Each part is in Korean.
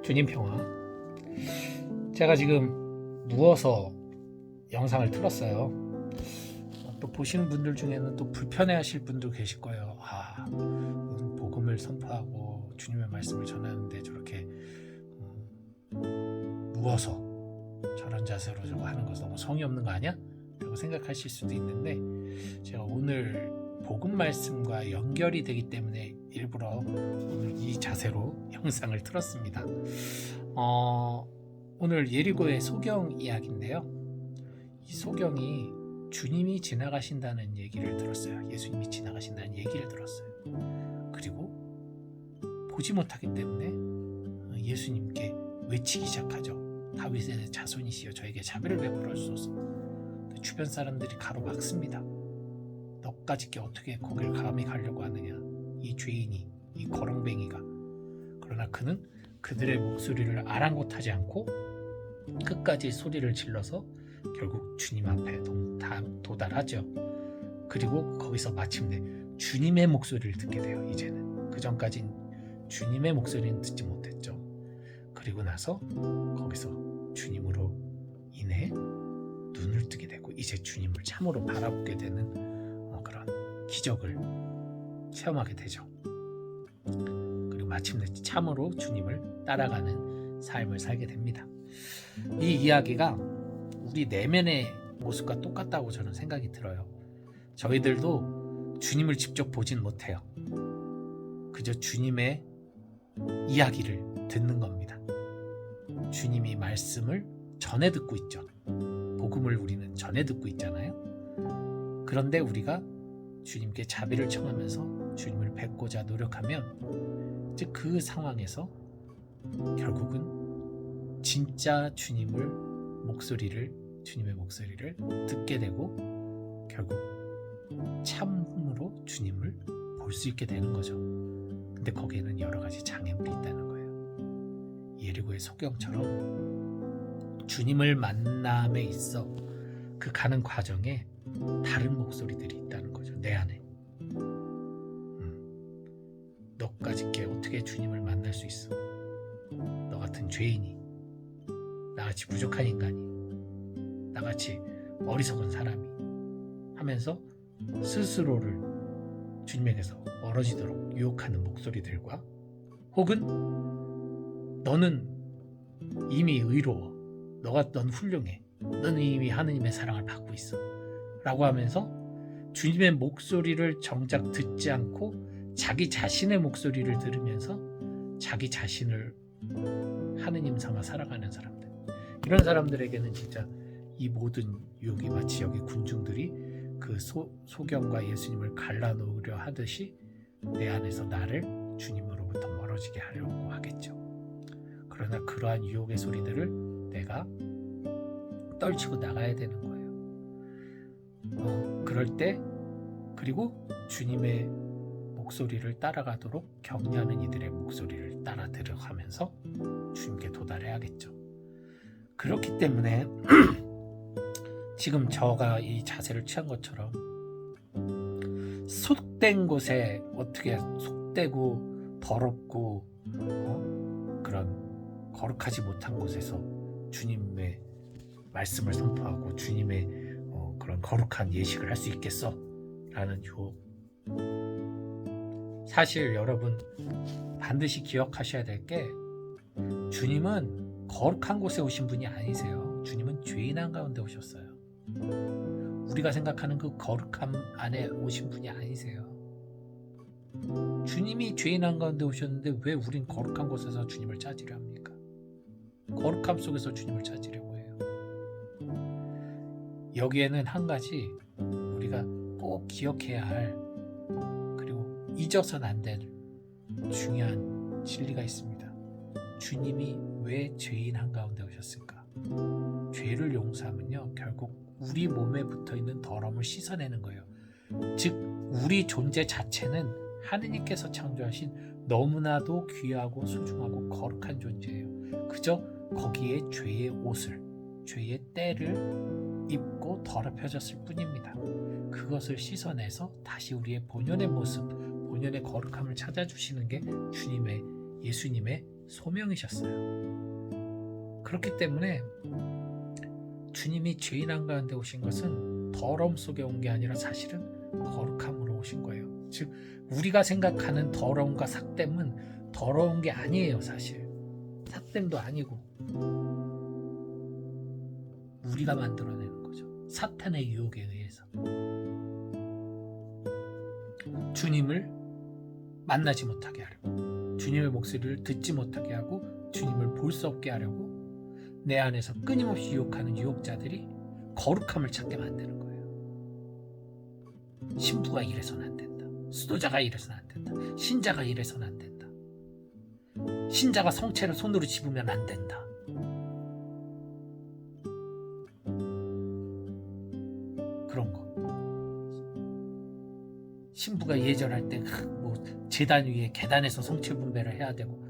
주님 평화. 제가 지금 누워서 영상을 틀었어요. 또 보시는 분들 중에는 또 불편해하실 분도 계실 거예요. 복음을 선포하고 주님의 말씀을 전하는데 저렇게 누워서 저런 자세로 저거 하는 거 너무 성의 없는 거 아니야? 라고 생각하실 수도 있는데, 제가 오늘 복음 말씀과 연결이 되기 때문에 일부러 오늘 이 자세로 영상을 틀었습니다. 오늘 예리고의 소경 이야기인데요. 이 소경이 주님이 지나가신다는 얘기를 들었어요. 예수님이 지나가신다는 얘기를 들었어요. 그리고 보지 못하기 때문에 예수님께 외치기 시작하죠. 다윗의 자손이시여 저에게 자비를 베풀어 주소서. 주변 사람들이 가로막습니다. 너까지 어떻게 거길 감히 가려고 하느냐, 이 죄인이, 이 거렁뱅이가. 그러나 그는 그들의 목소리를 아랑곳하지 않고 끝까지 소리를 질러서 결국 주님 앞에 도달하죠. 그리고 거기서 마침내 주님의 목소리를 듣게 돼요. 이제는 그 전까진 주님의 목소리는 듣지 못했죠. 그리고 나서 거기서 주님으로 인해 눈을 뜨게 되고 이제 주님을 참으로 바라보게 되는 그런 기적을 체험하게 되죠. 그리고 마침내 참으로 주님을 따라가는 삶을 살게 됩니다. 이 이야기가 우리 내면의 모습과 똑같다고 저는 생각이 들어요. 저희들도 주님을 직접 보진 못해요. 그저 주님의 이야기를 듣는 겁니다. 주님이 말씀을 전해 듣고 있죠. 복음을 우리는 전해 듣고 있잖아요. 그런데 우리가 주님께 자비를 청하면서 주님을 뵙고자 노력하면 이제 그 상황에서 결국은 진짜 주님의 목소리를 듣게 되고 결국 참으로 주님을 볼 수 있게 되는 거죠. 근데 거기에는 여러 가지 장애물이 있다는 거예요. 예리고의 소경처럼 주님을 만남에 있어 그 가는 과정에 다른 목소리들이 있다는 거죠. 내 안에. 너까지 어떻게 주님을 만날 수 있어? 너 같은 죄인이, 나같이 부족한 인간이, 나같이 어리석은 사람이 하면서 스스로를 주님에게서 멀어지도록 유혹하는 목소리들과, 혹은 너는 이미 의로워, 넌 훌륭해, 너는 이미 하느님의 사랑을 받고 있어 라고 하면서 주님의 목소리를 정작 듣지 않고 자기 자신의 목소리를 들으면서 자기 자신을 하느님 삼아 살아가는 사람들, 이런 사람들에게는 진짜 이 모든 유혹이 마치 여기 군중들이 그 소경과 예수님을 갈라놓으려 하듯이 내 안에서 나를 주님으로부터 멀어지게 하려고 하겠죠. 그러나 그러한 유혹의 소리들을 내가 떨치고 나가야 되는 거예요. 그럴 때, 그리고 주님의 목소리를 따라가도록 격려하는 이들의 목소리를 따라 들어가면서 주님께 도달해야겠죠. 그렇기 때문에 지금 저가 이 자세를 취한 것처럼 속된 곳에 어떻게 속되고 더럽고 그런 거룩하지 못한 곳에서 주님의 말씀을 선포하고 주님의 그런 거룩한 예식을 할 수 있겠어? 라는 유혹. 사실 여러분 반드시 기억하셔야 될 게, 주님은 거룩한 곳에 오신 분이 아니세요. 주님은 죄인 한가운데 오셨어요. 우리가 생각하는 그 거룩함 안에 오신 분이 아니세요. 주님이 죄인 한가운데 오셨는데 왜 우린 거룩한 곳에서 주님을 찾으려 합니까? 거룩함 속에서 주님을 찾으려고 해요. 여기에는 한 가지 우리가 꼭 기억해야 할, 그리고 잊어서는 안 될 중요한 진리가 있습니다. 주님이 왜 죄인 한가운데 오셨을까? 죄를 용서하면요, 결국 우리 몸에 붙어있는 더러움을 씻어내는 거예요. 즉 우리 존재 자체는 하느님께서 창조하신 너무나도 귀하고 소중하고 거룩한 존재예요. 그저 거기에 죄의 옷을, 죄의 때를 입고 더럽혀졌을 뿐입니다. 그것을 씻어내서 다시 우리의 본연의 모습, 본연의 거룩함을 찾아주시는 게 예수님의 소명이셨어요. 그렇기 때문에 주님이 죄인 한가운데 오신 것은 더러움 속에 온 게 아니라 사실은 거룩함으로 오신 거예요. 즉 우리가 생각하는 더러움과 삭됨은 더러운 게 아니에요. 사실 삭됨도 아니고 우리가 만들어내는 거죠. 사탄의 유혹에 의해서 주님을 만나지 못하게 하려고, 주님의 목소리를 듣지 못하게 하고, 주님을 볼 수 없게 하려고 내 안에서 끊임없이 유혹하는 유혹자들이 거룩함을 찾게 만드는 거예요. 신부가 이래서는 안 된다. 수도자가 이래서는 안 된다. 신자가 이래서는 안 된다. 신자가 성체를 손으로 집으면 안 된다. 그런 거. 신부가 예절할 때 뭐 제단 위에 계단에서 성체 분배를 해야 되고,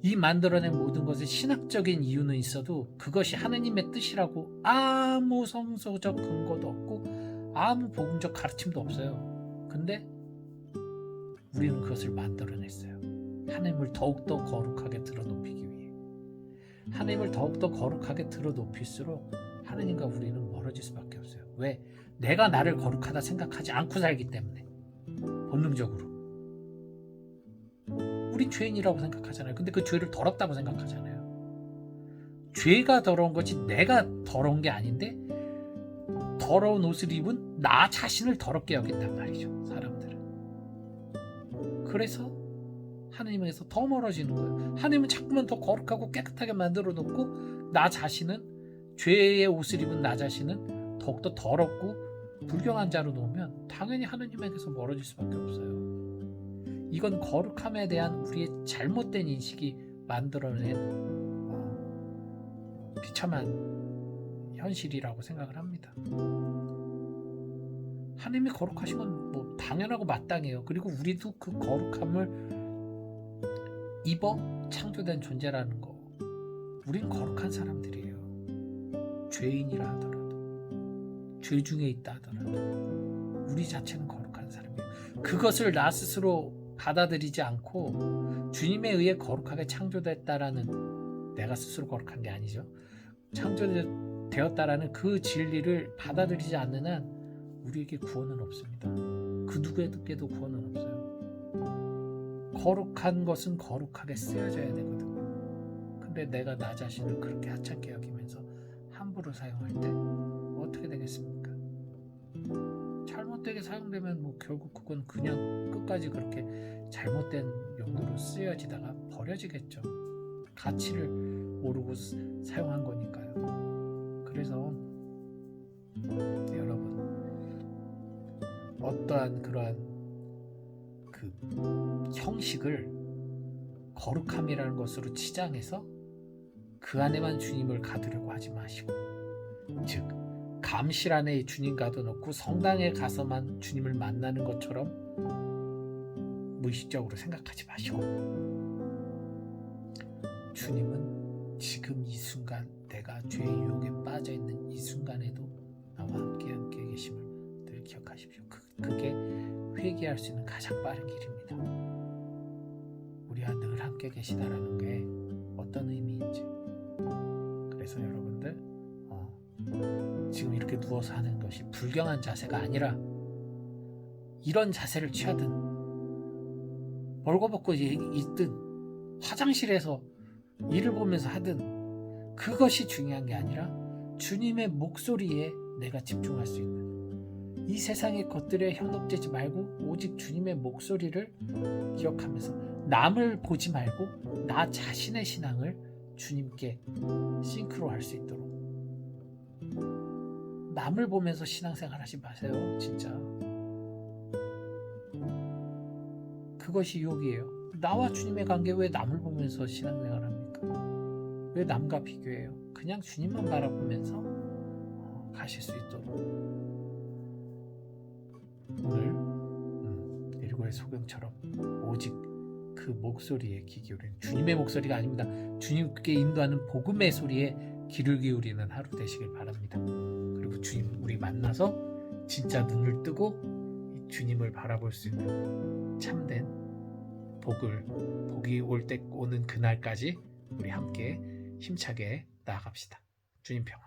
이 만들어낸 모든 것에 신학적인 이유는 있어도 그것이 하느님의 뜻이라고 아무 성서적 근거도 없고 아무 복음적 가르침도 없어요. 근데 우리는 그것을 만들어냈어요. 하나님을 더욱더 거룩하게 들어높이기 위해. 하나님을 더욱더 거룩하게 들어높일수록 하나님과 우리는 멀어질 수밖에 없어요. 왜? 내가 나를 거룩하다 생각하지 않고 살기 때문에. 본능적으로 우린 죄인이라고 생각하잖아요. 근데 그 죄를 더럽다고 생각하잖아요. 죄가 더러운 거지 내가 더러운 게 아닌데 더러운 옷을 입은 나 자신을 더럽게 여긴단 말이죠. 사람들은. 그래서 하나님에게서 더 멀어지는 거예요. 하나님은 자꾸만 더 거룩하고 깨끗하게 만들어 놓고 나 자신은, 죄의 옷을 입은 나 자신은 더욱더 더럽고 불경한 자로 놓으면 당연히 하나님에게서 멀어질 수밖에 없어요. 이건 거룩함에 대한 우리의 잘못된 인식이 만들어낸 비참한 현실이라고 생각을 합니다. 하나님이 거룩하신 건 뭐 당연하고 마땅해요. 그리고 우리도 그 거룩함을 입어 창조된 존재라는 거. 우린 거룩한 사람들이에요. 죄인이라 하더라도, 죄 중에 있다 하더라도 우리 자체는 거룩한 사람이에요. 그것을 나 스스로 받아들이지 않고 주님에 의해 거룩하게 창조됐다라는, 내가 스스로 거룩한 게 아니죠. 창조되었다라는 그 진리를 받아들이지 않는 한 우리에게 구원은 없습니다. 그 누구에게도 구원은 없어요. 거룩한 것은 거룩하게 쓰여져야 되거든요. 근데 내가 나 자신을 그렇게 하찮게 여기면서 함부로 사용할 때 어떻게 되겠습니까? 잘못되게 사용되면 뭐 결국 그건 그냥 끝까지 그렇게 잘못된 용도로 쓰여지다가 버려지겠죠. 가치를 모르고 사용한 거니까요. 그래서 여러분, 어떠한 그러한 그 형식을 거룩함이라는 것으로 치장해서 그 안에만 주님을 가두려고 하지 마시고, 즉 감실 안에 주님 가둬놓고 성당에 가서만 주님을 만나는 것처럼 무의식적으로 생각하지 마시고, 주님은 지금 이 순간, 내가 죄의 유혹에 빠져있는 이 순간에도 나와 함께 계심을 늘 기억하십시오. 그게 회개할 수 있는 가장 빠른 길입니다. 우리와 늘 함께 계시다라는 게 어떤 의미인지. 그래서 여러분들 지금 이렇게 누워서 하는 것이 불경한 자세가 아니라 이런 자세를 취하든 벌거벗고 있든 화장실에서 일을 보면서 하든 그것이 중요한 게 아니라 주님의 목소리에 내가 집중할 수 있는, 이 세상의 것들에 현혹되지 말고 오직 주님의 목소리를 기억하면서 남을 보지 말고 나 자신의 신앙을 주님께 싱크로 할 수 있도록. 남을 보면서 신앙생활 하지 마세요. 진짜 그것이 유혹이에요. 나와 주님의 관계 왜 남을 보면서 신앙생활 합니까? 왜 남과 비교해요? 그냥 주님만 바라보면서 가실 수 있도록 오늘 일곱의 소경처럼 오직 그 목소리에 귀 기울이는, 주님의 목소리가 아닙니다. 주님께 인도하는 복음의 소리에 귀를 기울이는 하루 되시길 바랍니다. 그리고 주님 우리 만나서 진짜 눈을 뜨고 주님을 바라볼 수 있는 참된 복이 오는 그날까지 우리 함께 힘차게 나아갑시다. 주님 평안.